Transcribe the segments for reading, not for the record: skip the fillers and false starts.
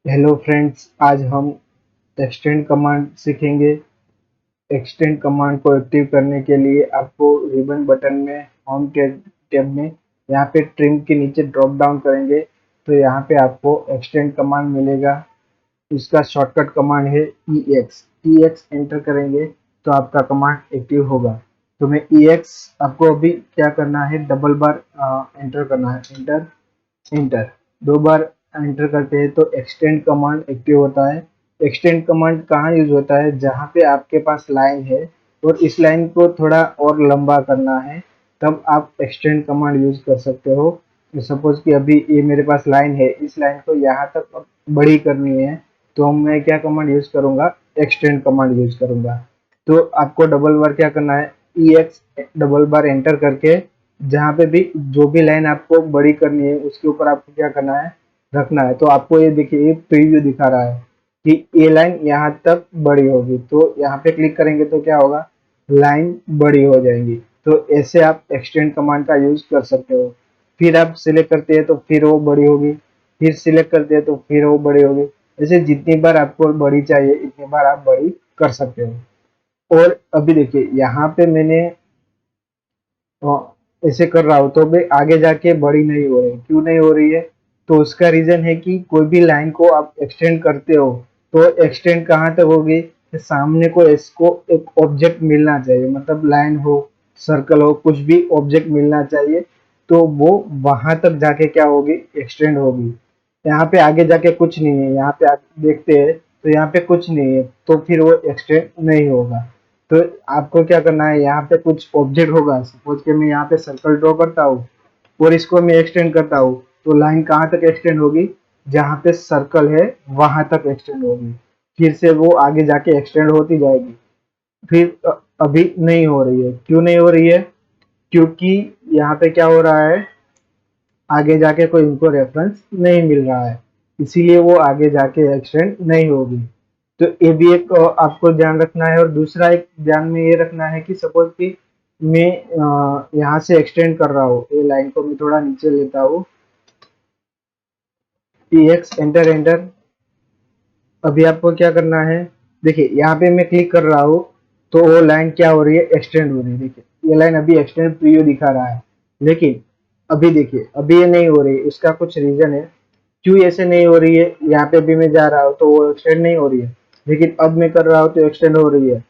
Hello friends, आज हम extend command सीखेंगे। एक्सटेंड कमांड को एक्टिव करने के लिए आपको रिबन बटन में होम टैब में यहाँ पे ट्रिम के नीचे ड्रॉप डाउन करेंगे तो यहाँ पे आपको एक्सटेंड कमांड मिलेगा। इसका शॉर्टकट कमांड है EX। EX एंटर करेंगे तो आपका कमांड एक्टिव होगा। तो मैं EX आपको अभी क्या करना है, डबल बार एंटर करना है। एंटर एंटर दो बार एंटर करते हैं तो एक्सटेंड कमांड एक्टिव होता है। एक्सटेंड कमांड कहाँ यूज होता है, जहाँ पे आपके पास लाइन है और इस लाइन को थोड़ा और लंबा करना है, तब आप एक्सटेंड कमांड यूज कर सकते हो। सपोज कि अभी ये मेरे पास लाइन है, इस लाइन को यहाँ तक बड़ी करनी है तो मैं क्या कमांड यूज करूंगा, एक्सटेंड कमांड यूज करूंगा। तो आपको डबल बार क्या करना है, EX डबल बार एंटर करके जहाँ पे भी जो भी लाइन आपको बड़ी करनी है उसके ऊपर आपको क्या करना है, रखना है। तो आपको ये देखिए, ये प्रीव्यू दिखा रहा है कि ये लाइन यहाँ तक बड़ी होगी, तो यहाँ पे क्लिक करेंगे तो क्या होगा, लाइन बड़ी हो जाएंगी। तो ऐसे आप एक्सटेंड कमांड का यूज कर सकते हो। फिर आप सिलेक्ट करते हैं तो फिर वो बड़ी होगी, फिर सिलेक्ट करते हैं तो फिर वो बड़ी होगी। ऐसे जितनी बार आपको बड़ी चाहिए इतनी बार आप बड़ी कर सकते हो। और अभी देखिए यहाँ पे मैंने ऐसे कर रहा हूँ तो भी आगे जाके बड़ी नहीं हो रही। क्यों नहीं हो रही है, तो उसका रीजन है कि कोई भी लाइन को आप एक्सटेंड करते हो तो एक्सटेंड कहाँ तक होगी, कि सामने को इसको एक ऑब्जेक्ट मिलना चाहिए, मतलब लाइन हो, सर्कल हो, कुछ भी ऑब्जेक्ट मिलना चाहिए। तो वो वहां तक जाके क्या होगी, एक्सटेंड होगी। यहाँ पे आगे जाके कुछ नहीं है, यहाँ पे आप देखते हैं तो यहाँ पे कुछ नहीं है, तो फिर वो एक्सटेंड नहीं होगा। तो आपको क्या करना है, यहाँ पे कुछ ऑब्जेक्ट होगा। सपोज कि मैं यहाँ पे सर्कल ड्रॉ करता हूँ और इसको मैं एक्सटेंड करता हूँ, तो लाइन कहाँ तक एक्सटेंड होगी, जहाँ पे सर्कल है वहां तक एक्सटेंड होगी। फिर से वो आगे जाके एक्सटेंड होती जाएगी। फिर अभी नहीं हो रही है। क्यों नहीं हो रही है, क्योंकि यहाँ पे क्या हो रहा है, आगे जाके कोई इनको रेफरेंस नहीं मिल रहा है, इसीलिए वो आगे जाके एक्सटेंड नहीं होगी। तो ये भी एक आपको ध्यान रखना है। और दूसरा एक ध्यान में ये रखना है कि सपोज कि मैं यहाँ से एक्सटेंड कर रहा हूँ, ये लाइन को मैं थोड़ा नीचे लेता हूँ, EX एंटर एंटर। अभी आपको क्या करना है, देखिए यहाँ पे मैं क्लिक कर रहा हूँ तो वो लाइन क्या हो रही है, एक्सटेंड हो रही है। देखिए ये लाइन अभी एक्सटेंड प्रीव्यू दिखा रहा है, लेकिन अभी देखिए अभी ये नहीं हो रही। इसका कुछ रीजन है क्यों ऐसे नहीं हो रही है। यहाँ पे भी मैं जा रहा हूँ तो वो एक्सटेंड नहीं हो रही है, लेकिन अब मैं कर रहा हूँ तो एक्सटेंड हो रही है।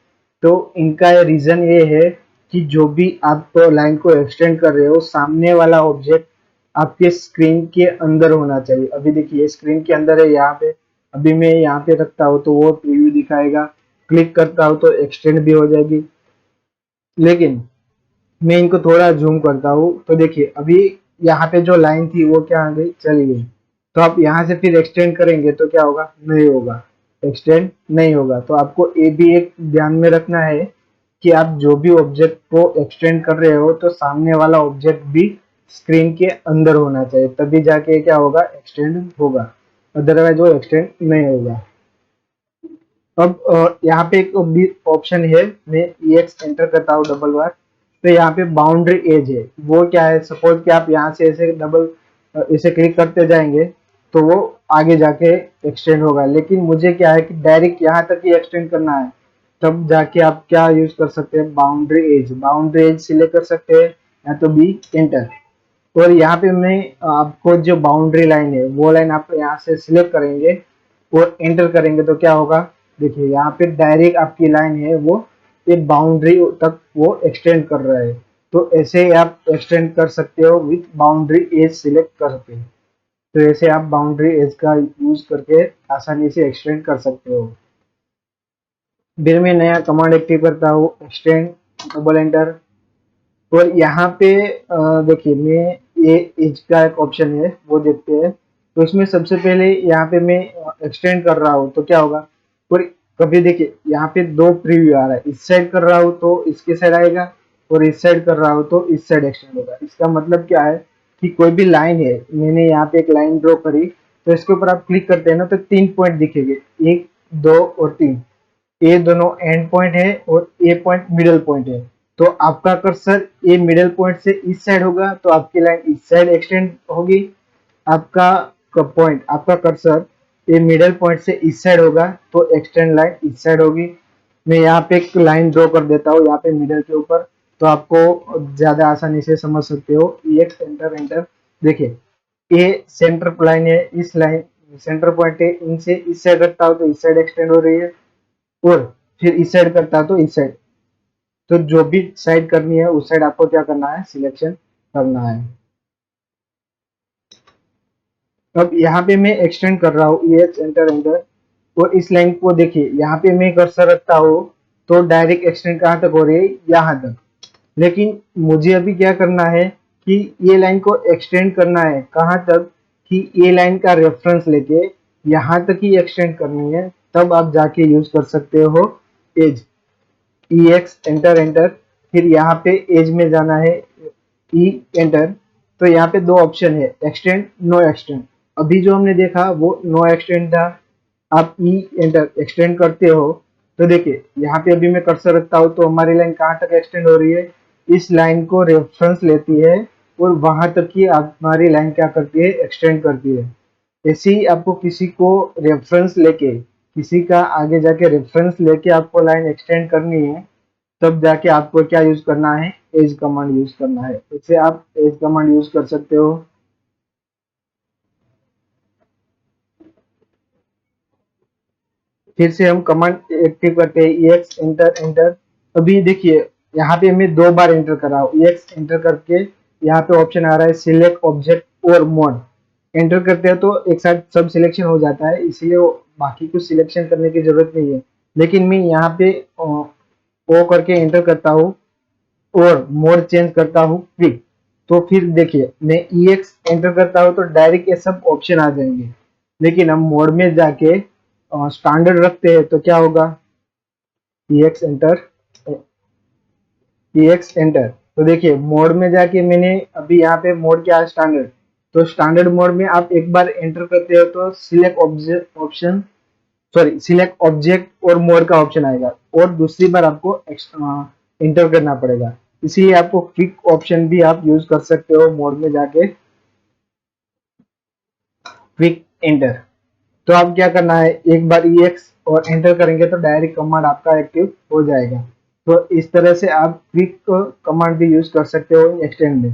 तो इनका रीजन ये है कि जो भी आप लाइन को एक्सटेंड कर रहे हो, सामने वाला ऑब्जेक्ट आपके स्क्रीन के अंदर होना चाहिए। अभी देखिए स्क्रीन के अंदर है यहाँ पे, अभी मैं यहाँ पे रखता हूँ तो वो प्रीव्यू दिखाएगा, क्लिक करता हूँ तो एक्सटेंड भी हो जाएगी। लेकिन मैं इनको थोड़ा जूम करता हूँ तो देखिए अभी यहाँ पे जो लाइन थी वो क्या आ गई, चली गई। तो आप यहाँ से फिर एक्सटेंड करेंगे तो क्या होगा, नहीं होगा, एक्सटेंड नहीं होगा। तो आपको ये भी एक ध्यान में रखना है कि आप जो भी ऑब्जेक्ट को एक्सटेंड कर रहे हो तो सामने वाला ऑब्जेक्ट भी स्क्रीन के अंदर होना चाहिए, तभी जाके क्या होगा, एक्सटेंड होगा। अदरवाइज वो एक्सटेंड नहीं होगा। अब यहाँ पे एक भी ऑप्शन है, मैं EX एंटर करता हूँ डबल बार, तो यहाँ पे बाउंड्री एज है। वो क्या है, सपोज कि आप यहाँ से ऐसे डबल इसे क्लिक करते जाएंगे तो वो आगे जाके एक्सटेंड होगा। लेकिन मुझे क्या है कि डायरेक्ट यहाँ तक ही एक्सटेंड करना है, तब जाके आप क्या यूज कर सकते हैं, boundary edge. Boundary edge select कर सकते हैं या तो बी एंटर। और यहाँ पे मैं आपको जो बाउंड्री लाइन है वो लाइन आप यहाँ से सिलेक्ट करेंगे और एंटर करेंगे तो क्या होगा, देखिए यहाँ पे डायरेक्ट आपकी लाइन है वो एक बाउंड्री तक वो एक्सटेंड कर रहा है। तो ऐसे आप एक्सटेंड कर सकते हो विथ बाउंड्री एज सिलेक्ट करके। तो ऐसे आप बाउंड्री एज का यूज करके आसानी से एक्सटेंड कर सकते हो। फिर मैं नया कमांड एक्टिव करता हूँ, एक्सटेंड डबल एंटर। और यहाँ पे देखिए मैं ये एज का एक ऑप्शन है वो देखते हैं। तो इसमें सबसे पहले यहाँ पे मैं एक्सटेंड कर रहा हूँ तो क्या होगा, और कभी देखिए यहाँ पे दो प्रीव्यू आ रहा है, इस साइड कर रहा हूँ तो इसके साइड आएगा और इस साइड कर रहा हूँ तो इस साइड एक्सटेंड होगा। इसका मतलब क्या है कि कोई भी लाइन है, मैंने यहाँ पे एक लाइन ड्रॉ करी तो इसके ऊपर आप क्लिक करते हैं ना तो तीन पॉइंट दिखेंगे, एक दो और तीन। ए दोनों एंड पॉइंट है और ए पॉइंट मिडल पॉइंट है। तो आपका कर्सर ए मिडल पॉइंट से इस साइड होगा तो आपकी लाइन इस साइड एक्सटेंड होगी। आपका पॉइंट, आपका कर्सर ये मिडल पॉइंट से इस साइड होगा तो एक्सटेंड लाइन इस साइड होगी। मैं यहाँ पे एक लाइन ड्रॉ कर देता हूँ यहाँ पे मिडल के ऊपर, तो आपको ज्यादा आसानी से समझ सकते हो। EX एंटर एंटर, देखिए ये सेंटर लाइन है, इस लाइन सेंटर पॉइंट है, इनसे इस साइड रखता हूँ तो इस साइड एक्सटेंड हो रही है, और फिर इस साइड करता हूँ तो इस साइड। तो जो भी साइड करनी है उस साइड आपको क्या करना है, सिलेक्शन करना है। अब यहाँ पे मैं एक्सटेंड कर रहा हूँ EX एंटर एंटर, और इस लाइन को देखिए यहाँ पे मैं कर्सर रखता हूँ तो डायरेक्ट एक्सटेंड कहाँ तक हो रही है, यहाँ तक। लेकिन मुझे अभी क्या करना है कि ये लाइन को एक्सटेंड करना है कहाँ तक, कि ये लाइन का रेफरेंस लेके यहाँ तक ही एक्सटेंड करनी है, तब आप जाके यूज कर सकते हो एज। EX एंटर एंटर, फिर यहाँ पे एज में जाना है, ई एंटर। तो यहाँ पे दो ऑप्शन है, एक्सटेंड नो एक्सटेंड। अभी जो हमने देखा वो नो एक्सटेंड था। आप ई एंटर एक्सटेंड करते हो तो देखिए यहाँ पे अभी मैं कर्सर रखता हूँ तो हमारी लाइन कहाँ तक एक्सटेंड हो रही है, इस लाइन को रेफरेंस लेती है और वहां तक की हमारी लाइन क्या करती है, एक्सटेंड करती है। ऐसे ही आपको किसी को रेफरेंस लेके, किसी का आगे जाके रेफरेंस लेके आपको लाइन एक्सटेंड करनी है, तब जाके आपको क्या यूज करना है, एज कमांड यूज करना है। इसे आप एज कमांड यूज कर सकते हो। फिर से हम कमांड एक्टिव करते हैं, EX एंटर एंटर। अभी देखिए यहाँ पे मैं दो बार एंटर कर रहा हूँ, EX एंटर करके यहाँ पे ऑप्शन आ रहा है सिलेक्ट ऑब्जेक्ट और मोड। एंटर करते हैं तो एक साथ सब सिलेक्शन हो जाता है, इसलिए बाकी कुछ सिलेक्शन करने की जरूरत नहीं है। लेकिन मैं यहाँ पे ओ करके एंटर करता हूँ और मोड चेंज करता हूँ क्विक, तो फिर देखिए मैं EX एंटर करता हूँ तो डायरेक्ट ये सब ऑप्शन आ जाएंगे। लेकिन हम मोड में जाके स्टैंडर्ड रखते हैं तो क्या होगा, EX एंटर, EX एंटर। तो देखिए मोड में जाके मैंने अभी यहाँ पे मोड क्या है, स्टैंडर्ड। तो स्टैंडर्ड मोड में आप एक बार एंटर करते हो तो select object option, sorry select object और मोड का ऑप्शन आएगा, और दूसरी बार आपको एंटर करना पड़ेगा। इसीलिए आपको क्विक ऑप्शन भी आप यूज कर सकते हो मोड में जाके, क्विक एंटर। तो आप क्या करना है, एक बार EX और एंटर करेंगे तो डायरेक्ट कमांड आपका एक्टिव हो जाएगा। तो इस तरह से आप क्विक कमांड भी यूज कर सकते हो एक्सटेंड में।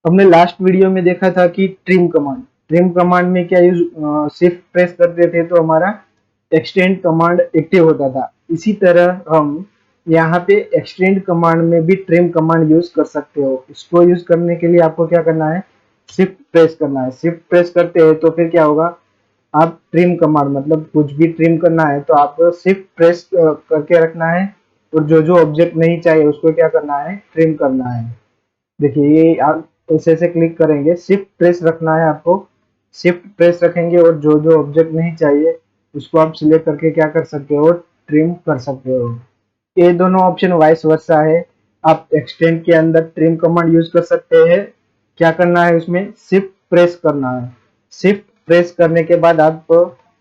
हमने लास्ट वीडियो में देखा था कि ट्रिम कमांड, ट्रिम कमांड में क्या यूज, शिफ्ट प्रेस करते थे तो हमारा एक्सटेंड कमांड एक्टिव होता था। इसी तरह हम यहाँ पे एक्सटेंड कमांड में भी ट्रिम कमांड यूज कर सकते हो। इसको यूज करने के लिए आपको क्या करना है, शिफ्ट प्रेस करना है। शिफ्ट प्रेस करते हैं तो फिर क्या होगा, आप ट्रिम कमांड मतलब कुछ भी ट्रिम करना है तो आपको शिफ्ट प्रेस करके रखना है, और जो जो ऑब्जेक्ट नहीं चाहिए उसको क्या करना है, ट्रिम करना है। देखिए ये आप ऐसे ऐसे क्लिक करेंगे, शिफ्ट प्रेस रखना है आपको। शिफ्ट प्रेस रखेंगे और जो जो ऑब्जेक्ट नहीं चाहिए उसको आप सिलेक्ट करके क्या कर सकते हो, ट्रिम कर सकते हो। ये दोनों ऑप्शन वाइस वर्सा है। आप एक्सटेंड के अंदर ट्रिम कमांड यूज कर सकते हैं। क्या करना है, उसमें शिफ्ट प्रेस करना है। शिफ्ट प्रेस करने के बाद आप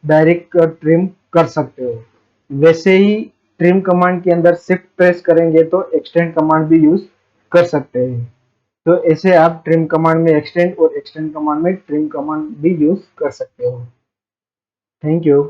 डायरेक्ट ट्रिम कर सकते हो। वैसे ही ट्रिम कमांड के अंदर शिफ्ट प्रेस करेंगे तो एक्सटेंड कमांड भी यूज कर सकते हैं। तो ऐसे आप ट्रिम कमांड में एक्सटेंड और एक्सटेंड कमांड में ट्रिम कमांड भी यूज कर सकते हो। Thank you.